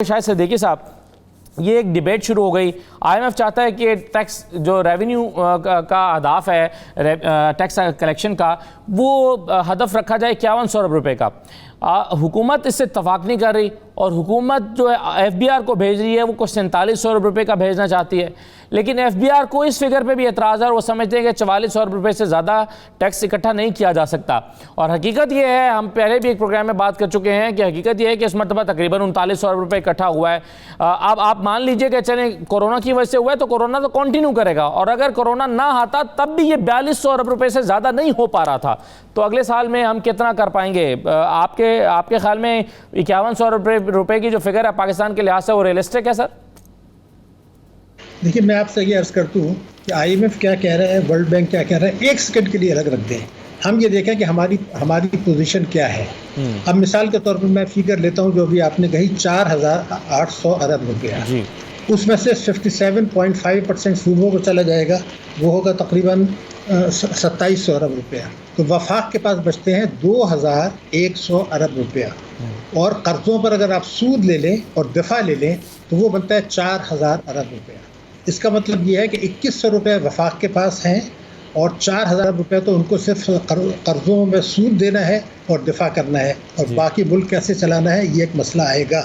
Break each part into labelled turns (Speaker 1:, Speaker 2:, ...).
Speaker 1: शायद सिद्दीकी साहब, ये एक डिबेट शुरू हो गई। आईएमएफ चाहता है कि टैक्स जो रेवेन्यू का अहदाफ है टैक्स कलेक्शन का, वो हदफ रखा जाए 5100 अरब रुपए का। हुकूमत इससे इत्तफाक नहीं कर रही और हुकूमत जो है एफबीआर को भेज रही है वो कुछ 4700 अरब रुपये का भेजना चाहती है, लेकिन एफबीआर को इस फिगर पे भी एतराज़ है और वो समझते हैं कि 4400 अरब रुपये से ज़्यादा टैक्स इकट्ठा नहीं किया जा सकता। और हकीकत ये है, हम पहले भी एक प्रोग्राम में बात कर चुके हैं कि हकीकत ये है कि इस मरतबा तकरीबन 3900 अरब रुपये इकट्ठा हुआ है। अब आप मान लीजिए कि चलें कोरोना की वजह से हुआ है तो कोरोना तो कंटिन्यू करेगा, और अगर कोरोना ना आता तब भी ये 4200 अरब रुपये से ज़्यादा नहीं हो पा रहा था, तो अगले साल में हम कितना कर पाएंगे? आपके ख्याल में 5100 अरब रुपये की जो फिगर है पाकिस्तान के लिहाज से वो रियलिस्टिक है सर?
Speaker 2: देखिए, मैं आपसे ये अर्ज़ करता हूँ कि आईएमएफ क्या कह रहा है, वर्ल्ड बैंक क्या कह रहा है, एक सेकंड के लिए अलग रख दें। हम ये देखें कि हमारी पोजीशन क्या है। अब मिसाल के तौर पर मैं फिगर लेता हूँ जो भी आपने कही 4800 अरब रुपया, उसमें से 57.5% सूबों को चला जाएगा, वो होगा तकरीबन 2700 अरब रुपया। तो वफाक के पास बचते हैं 2100 अरब रुपया, और कर्ज़ों पर अगर आप सूद ले लें और दफ़ा ले लें तो वो बनता है 4000 अरब रुपया। इसका मतलब ये है कि 2100 रुपये वफाक के पास हैं और 4000 रुपये तो उनको सिर्फ कर्ज़ों में सूद देना है और दफ़ा करना है, और बाकी मुल्क कैसे चलाना है ये एक मसला आएगा।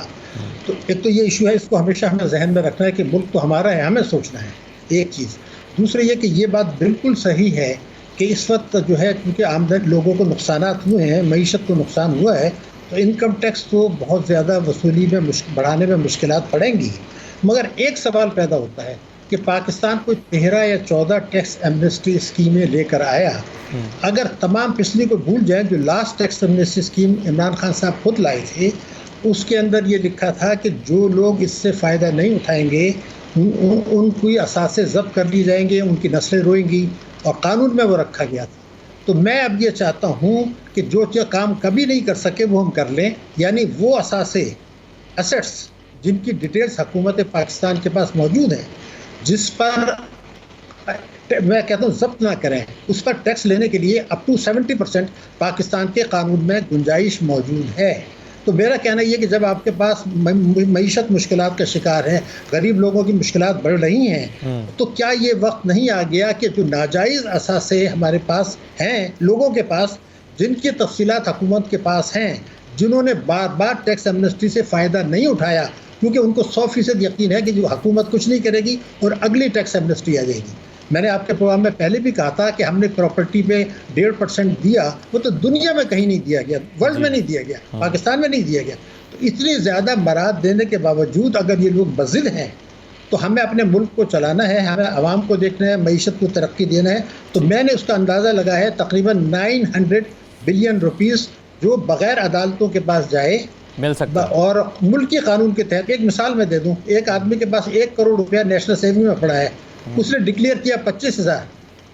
Speaker 2: तो एक तो ये इशू है, इसको हमेशा हमें जहन में रखना है कि मुल्क तो हमारा है, हमें सोचना है, एक चीज़। दूसरी ये कि ये बात बिल्कुल सही है कि इस वक्त जो है क्योंकि आमदन लोगों को नुकसानात हुए हैं, मईशत को नुकसान हुआ है, तो इनकम टैक्स तो बहुत ज़्यादा वसूली में बढ़ाने में मुश्किलात पड़ेंगी। मगर एक सवाल पैदा होता है कि पाकिस्तान कोई 13 या 14 टैक्स एमनेस्टी स्कीमें लेकर आया। अगर तमाम पिछली को भूल जाएं, जो last tax amnesty scheme Imran Khan साहब खुद लाए थे, उसके अंदर ये लिखा था कि जो लोग इससे फ़ायदा नहीं उठाएंगे उनकी असासे ज़ब्त कर ली जाएंगे, उनकी नस्लें रोएंगी, और कानून में वो रखा गया था। तो मैं अब ये चाहता हूँ कि जो काम कभी नहीं कर सके वो हम कर लें, यानी वो असासे एसेट्स जिनकी डिटेल्स हुकूमत पाकिस्तान के पास मौजूद हैं, जिस पर मैं कहता हूँ ज़ब्त ना करें, उस पर टैक्स लेने के लिए अप टू 70% पाकिस्तान के कानून में गुंजाइश मौजूद है। तो मेरा कहना ये कि जब आपके पास मईशत मुश्किलात का शिकार है, गरीब लोगों की मुश्किलात बढ़ रही हैं, तो क्या ये वक्त नहीं आ गया कि जो नाजायज़ असासे हमारे पास हैं, लोगों के पास जिनकी तफसीलात हुकूमत के पास हैं, जिन्होंने बार बार टैक्स एमनेस्टी से फ़ायदा नहीं उठाया क्योंकि उनको 100% यकीन है कि जो हुकूमत कुछ नहीं करेगी और अगली टैक्स एमनेस्टी आ जाएगी। मैंने आपके प्रोग्राम में पहले भी कहा था कि हमने प्रॉपर्टी पे 1.5% दिया, वो तो दुनिया में कहीं नहीं दिया गया, वर्ल्ड में नहीं दिया गया, पाकिस्तान में नहीं दिया गया। तो इतनी ज़्यादा मराद देने के बावजूद अगर ये लोग बज़िद हैं, तो हमें अपने मुल्क को चलाना है, हमें आवाम को देखना है, मईशत को तरक्की देना है। तो मैंने उसका अंदाज़ा लगाया है तकरीबन 900 बिलियन रुपीज़ जो बग़ैर अदालतों के पास जाए
Speaker 1: मिल सकता है।
Speaker 2: और मुल्की कानून के तहत एक मिसाल मैं दे दूँ, एक आदमी के पास 1 करोड़ रुपया नेशनल सेविंग में पड़ा है, उसने डिक्लेयर किया 25,000,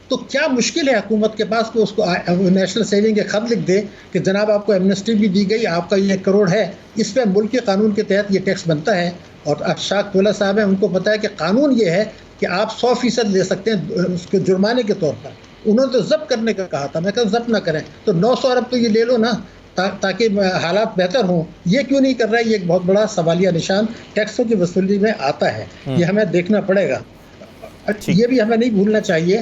Speaker 2: तो क्या मुश्किल है हुकूमत के पास कि उसको नेशनल सेविंग के खत लिख दे कि जनाब आपको एमनेस्टी भी दी गई, आपका ये 1 करोड़ है, इस पर मुल्क के कानून के तहत ये टैक्स बनता है। और अशाक तोला साहब हैं, उनको पता है कि कानून ये है कि आप 100% ले सकते हैं उसके जुर्माने के तौर पर। उन्होंने तो जब्त करने का कहा था, मैं कहा जब्त ना करें, तो 900 अरब तो ये ले लो ना, ताकि हालात बेहतर हों। ये क्यों नहीं कर रहा है, ये एक बहुत बड़ा सवालिया निशान टैक्सों की वसूली में आता है, ये हमें देखना पड़ेगा। ये भी हमें नहीं भूलना चाहिए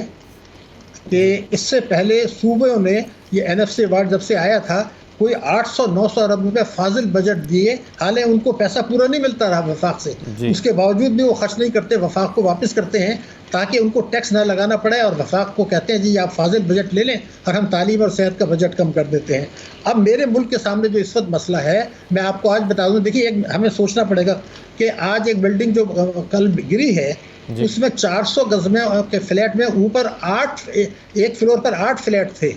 Speaker 2: कि इससे पहले सूबों ने ये NFC अवार्ड जब से आया था, कोई 800-900 अरब रुपए फाजिल बजट दिए, हालांकि उनको पैसा पूरा नहीं मिलता रहा वफाक से, उसके बावजूद भी वो खर्च नहीं करते, वफाक को वापस करते हैं ताकि उनको टैक्स ना लगाना पड़े, और वफाक को कहते हैं जी आप फाजिल बजट ले लें और हम तालीम और सेहत का बजट कम कर देते हैं। अब मेरे मुल्क के सामने जो इस वक्त मसला है, मैं आपको आज बता दूँ। देखिए, एक हमें सोचना पड़ेगा कि आज एक बिल्डिंग जो कल गिरी है, उसमें 400 गज में के फ्लैट में ऊपर 1 फ्लोर पर 8 फ्लैट थे,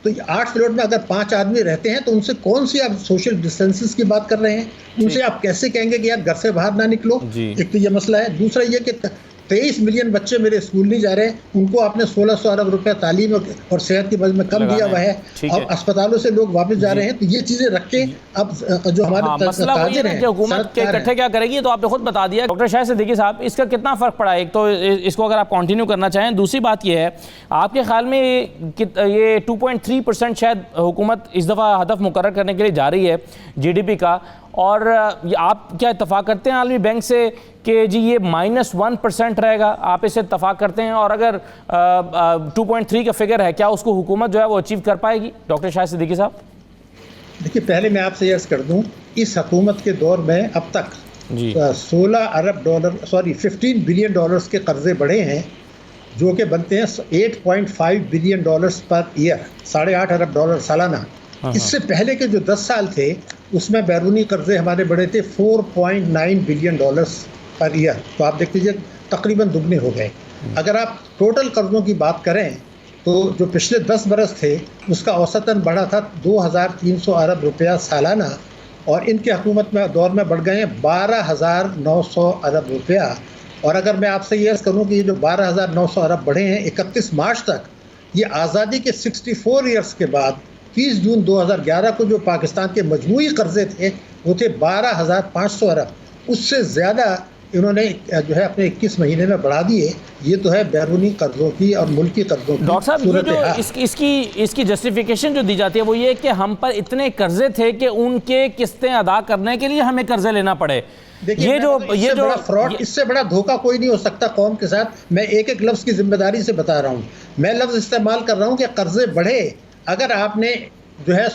Speaker 2: तो 8 फ्लोर में अगर 5 आदमी रहते हैं तो उनसे कौन सी आप सोशल डिस्टेंसेस की बात कर रहे हैं? उनसे आप कैसे कहेंगे कि यार घर से बाहर ना निकलो? एक तो ये मसला है। दूसरा ये कि 23 मिलियन बच्चे मेरे स्कूल नहीं जा रहे, उनको आपने 1600 अरब रुपया तालीम और सेहत की वजह में कम दिया हुआ है, और अस्पतालों से लोग वापस जा रहे हैं। तो ये चीज़ें रख के अब जो हमारे
Speaker 1: ताजिर हैं कि हुकूमत के इकट्ठे क्या करेगी, तो आपने खुद बता दिया। डॉक्टर शाहिद सिद्दीकी साहब, इसका कितना फ़र्क पड़ा? एक तो इसको अगर आप कंटिन्यू करना चाहें, दूसरी बात ये है आपके ख्याल में ये 2.3% शायद हुकूमत इस दफ़ा हदफ मुकर्रर करने के लिए जा रही है GDP का, और आप क्या इत्तफाक करते हैं आलमी बैंक से कि जी ये -1% रहेगा? आप इससे इत्तफाक करते हैं? और अगर 2.3 का फिगर है, क्या उसको हुकूमत जो है वो अचीव कर पाएगी? डॉक्टर शाहिद सिद्दीकी साहब।
Speaker 2: देखिए, पहले मैं आपसे अर्ज कर दूं, इस हुकूमत के दौर में अब तक 16 अरब डॉलर 15 बिलियन डॉलर्स के कर्जे बढ़े हैं, जो कि बनते हैं 8.5 बिलियन डॉलर्स पर ईयर, 8.5 अरब डॉलर सालाना। इससे पहले के जो 10 साल थे उसमें बैरूनी कर्जे हमारे बढ़े थे 4.9 बिलियन डॉलर्स पर ईयर। तो आप देख लीजिए तकरीबन दुगने हो गए। अगर आप टोटल कर्जों की बात करें तो जो पिछले 10 बरस थे उसका औसतन बढ़ा था 2300 अरब रुपया सालाना, और इनके हुकूमत में दौर में बढ़ गए हैं 12,900 अरब रुपया। और अगर मैं आपसे ये अर्ज़ करूँ कि ये जो 12,900 अरब बढ़े हैं 31 मार्च तक, ये आज़ादी के 64 ईयर्स के बाद 30 जून 2011 को जो पाकिस्तान के मजमूई कर्जे थे वो थे 12,500 अरब। उससे ज़्यादा इन्होंने जो है अपने 21 महीने में बढ़ा दिए। ये तो है बैरूनी कर्जों की और मुल्की कर्जों की।
Speaker 1: डॉक्टर साहब, ये जो इसकी जस्टिफिकेशन जो दी जाती है वो ये कि हम पर इतने कर्जे थे कि उनके किस्तें अदा करने के लिए हमें कर्जे लेना पड़े।
Speaker 2: देखिए, ये जो फ्रॉड, इससे बड़ा धोखा कोई नहीं हो सकता कौम के साथ। मैं एक एक लफ्ज़ की जिम्मेदारी से बता रहा हूँ। मैं लफ्ज़ इस्तेमाल कर रहा हूँ कि कर्जे बढ़े। अगर आपने जो है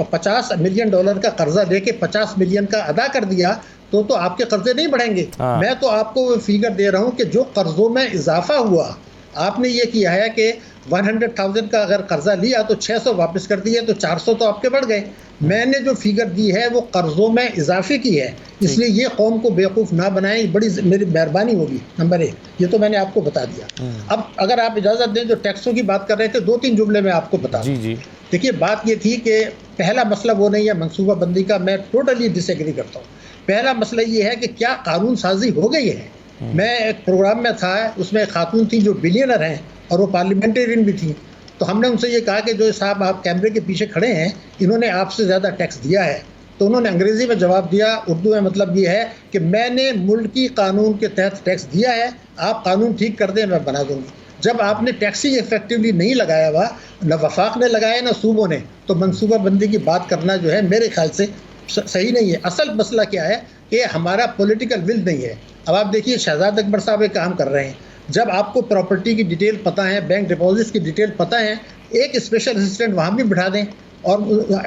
Speaker 2: 50 मिलियन डॉलर का कर्जा लेके 50 मिलियन का अदा कर दिया तो आपके कर्जे नहीं बढ़ेंगे। मैं तो आपको फिगर दे रहा हूँ कि जो कर्जों में इजाफा हुआ, आपने ये किया है कि 100,000 का अगर कर्जा लिया तो 600 वापस कर दिए तो 400 तो आपके बढ़ गए। मैंने जो फिगर दी है वो कर्जों में इजाफे की है, इसलिए ये कौम को बेवकूफ़ ना बनाएं, बड़ी मेरी मेहरबानी होगी। नंबर 1, ये तो मैंने आपको बता दिया। अब अगर आप इजाज़त दें, जो टैक्सों की बात कर रहे थे, 2-3 जुमले में आपको बता दूं। जी। देखिए, बात ये थी कि पहला मसला वो नहीं है मनसूबा बंदी का, मैं टोटली डिसएग्री करता हूँ। पहला मसला ये है कि क्या कानून साजी हो गई है। मैं एक प्रोग्राम में था, उसमें एक खातून थी जो बिलियनर हैं और वो पार्लियामेंटेरियन भी थी। तो हमने उनसे ये कहा कि जो साहब आप कैमरे के पीछे खड़े हैं, इन्होंने आपसे ज़्यादा टैक्स दिया है। तो उन्होंने अंग्रेज़ी में जवाब दिया, उर्दू में मतलब ये है कि मैंने मुल्की कानून के तहत टैक्स दिया है, आप कानून ठीक कर दें, मैं बना दूँगी। जब आपने टैक्स ही इफेक्टिवली नहीं लगाया हुआ, न वफाक ने लगाया न सूबों ने, तो मनसूबा बंदी की बात करना जो है मेरे ख्याल से सही नहीं है। असल मसला क्या है कि हमारा पॉलिटिकल विल नहीं है। अब आप देखिए, शहजाद अकबर साहब एक काम कर रहे हैं। जब आपको प्रॉपर्टी की डिटेल पता है, बैंक डिपॉजिट्स की डिटेल पता है, एक स्पेशल असिस्टेंट वहाँ भी बिठा दें और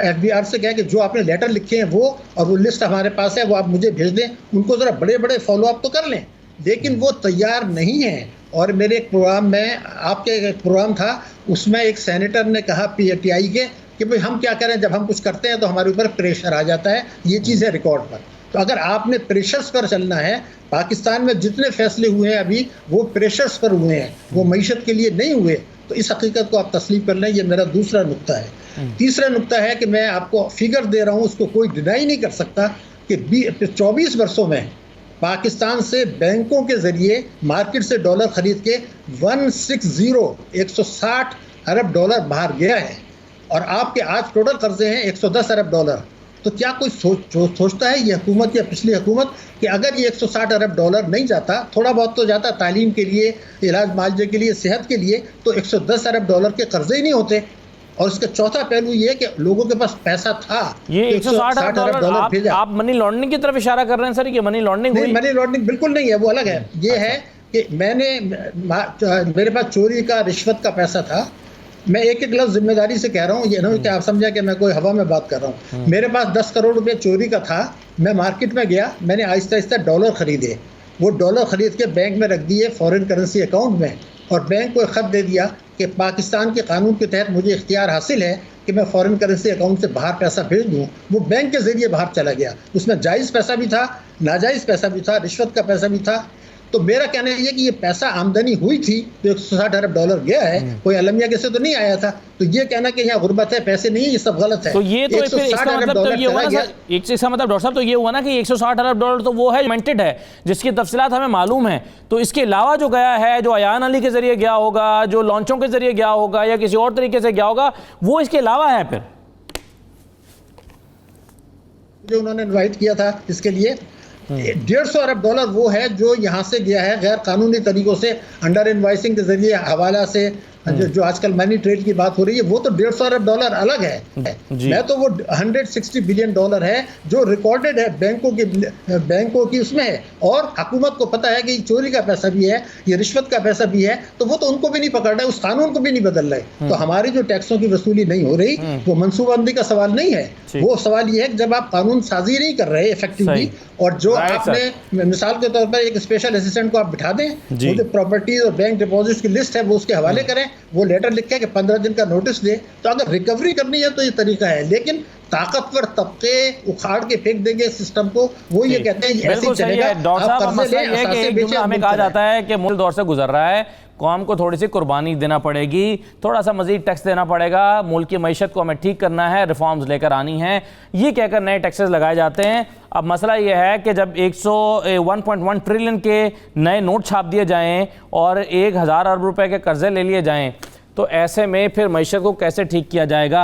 Speaker 2: FBI से कहें कि जो आपने लेटर लिखे हैं वो, और वो लिस्ट हमारे पास है, वो आप मुझे भेज दें। उनको ज़रा बड़े बड़े फॉलो अप तो कर लें, लेकिन वो तैयार नहीं है। और मेरे एक प्रोग्राम में, आपके एक प्रोग्राम था, उसमें एक सेनेटर ने कहा PTI के कि भाई हम क्या करें, जब हम कुछ करते हैं तो हमारे ऊपर प्रेशर आ जाता है। ये चीज़ है रिकॉर्ड पर। तो अगर आपने प्रेशर्स पर चलना है, पाकिस्तान में जितने फैसले हुए हैं अभी वो प्रेशर्स पर हुए हैं, वो मईशत के लिए नहीं हुए। तो इस हकीकत को आप तस्लीम कर लें। ये मेरा दूसरा नुक्ता है। तीसरा नुक्ता है कि मैं आपको फिगर दे रहा हूँ, उसको कोई डिनाई नहीं कर सकता कि 24 वर्षों में पाकिस्तान से बैंकों के ज़रिए मार्केट से डॉलर ख़रीद के 160 अरब डॉलर बाहर गया है, और आपके आज टोटल कर्जे हैं 110 अरब डॉलर। तो क्या कोई सोचता है ये हुकूमत या पिछली हुकूमत कि अगर ये 160 अरब डॉलर नहीं जाता, थोड़ा बहुत तो जाता तालीम के लिए, इलाज मुआवजे के लिए, सेहत के लिए, तो 110 अरब डॉलर के कर्जे ही नहीं होते। और इसका चौथा पहलू ये है कि लोगों के पास पैसा था।
Speaker 1: ये 160 अरब डॉलर भेजा। आप मनी लॉन्ड्रिंग की तरफ इशारा कर रहे हैं सर? ये मनी लॉन्ड्रिंग
Speaker 2: नहीं, मनी लॉन्ड्रिंग बिल्कुल नहीं है, वो अलग है। ये है कि मेरे पास चोरी का, रिश्वत का पैसा था। मैं एक एक लफ्ज़ जिम्मेदारी से कह रहा हूँ, ये नहीं कि आप समझा कि मैं कोई हवा में बात कर रहा हूँ। मेरे पास 10 करोड़ रुपए चोरी का था। मैं मार्केट में गया, मैंने आहिस्ता आहिस्ता डॉलर ख़रीदे। वो डॉलर ख़रीद के बैंक में रख दिए, फॉरेन करेंसी अकाउंट में, और बैंक को ख़त दे दिया कि पाकिस्तान के कानून के तहत मुझे इख्तियार हासिल है कि मैं फॉरेन करेंसी अकाउंट से बाहर पैसा भेज दूँ। वो बैंक के ज़रिए बाहर चला गया। उसमें जायज़ पैसा भी था, नाजायज़ पैसा भी था, रिश्वत का पैसा भी था। तो मेरा कहना ये कि ये पैसा आमदनी हुई थी तो 160 अरब डॉलर गया है, कोई अलमिया के से तो नहीं आया था। तो ये कहना कि यहाँ गुर्बत है, पैसे नहीं है, ये सब गलत है।
Speaker 1: तो ये तो इसका मतलब तो ये हुआ ना सर, इसका मतलब डॉक्टर साहब तो ये हुआ ना कि 160 अरब डॉलर तो वो है मेंटेड है, जिसकी तफसीलात हमें मालूम है। तो इसके अलावा जो गया है, जो अयान अली के जरिए गया होगा, जो लॉन्चों के जरिए गया होगा, या किसी और तरीके से गया होगा, वो इसके अलावा है। फिर
Speaker 2: जो उन्होंने इन्वाइट किया था इसके लिए 150 अरब डॉलर वो है जो यहाँ से गया है गैर कानूनी तरीकों से, अंडर इनवाइसिंग के जरिए, हवाला से, जो आजकल मनी ट्रेल की बात हो रही है, वो तो $150 अरब अलग है। मैं तो वो $160 बिलियन है जो रिकॉर्डेड है बैंकों की उसमें है, और हुकूमत को पता है कि चोरी का पैसा भी है, ये रिश्वत का पैसा भी है, तो वो तो उनको भी नहीं पकड़ रहा है, उस कानून को भी नहीं बदल रहे। तो हमारी जो टैक्सों की वसूली नहीं हो रही, वो मनसूबाबंदी का सवाल नहीं है, वो सवाल ये है कि जब आप कानून साजी नहीं कर रहे इफेक्टिवली, और जो आपने मिसाल के तौर पर एक स्पेशल असिस्टेंट को आप बिठा दें, वो जो प्रॉपर्टीज और बैंक डिपॉजिट्स की लिस्ट है वो उसके हवाले करें, वो लेटर लिखे कि 15 दिन का नोटिस दे, तो अगर रिकवरी करनी है तो ये तरीका है। लेकिन ताकतवर तबके उखाड़ के फेंक देंगे सिस्टम को, वो ये कहते हैं ऐसे ही चलेगा।
Speaker 1: डॉक्टर साहब, मसला ये है कि एक जुमला हमें कहा जाता है कि मुल्क दौर से गुजर रहा है, कौम को थोड़ी सी कुर्बानी देना पड़ेगी, थोड़ा सा मजीद टैक्स देना पड़ेगा, मुल्क की मईशत को हमें ठीक करना है, रिफॉर्म्स लेकर आनी है, ये कहकर नए टैक्सेस लगाए जाते हैं। अब मसला ये है कि जब 101.1 ट्रिलियन के नए नोट छाप दिए जाएं और 1000 अरब रुपए के कर्जे ले लिए जाएं, तो ऐसे में फिर मईशत को कैसे ठीक किया जाएगा?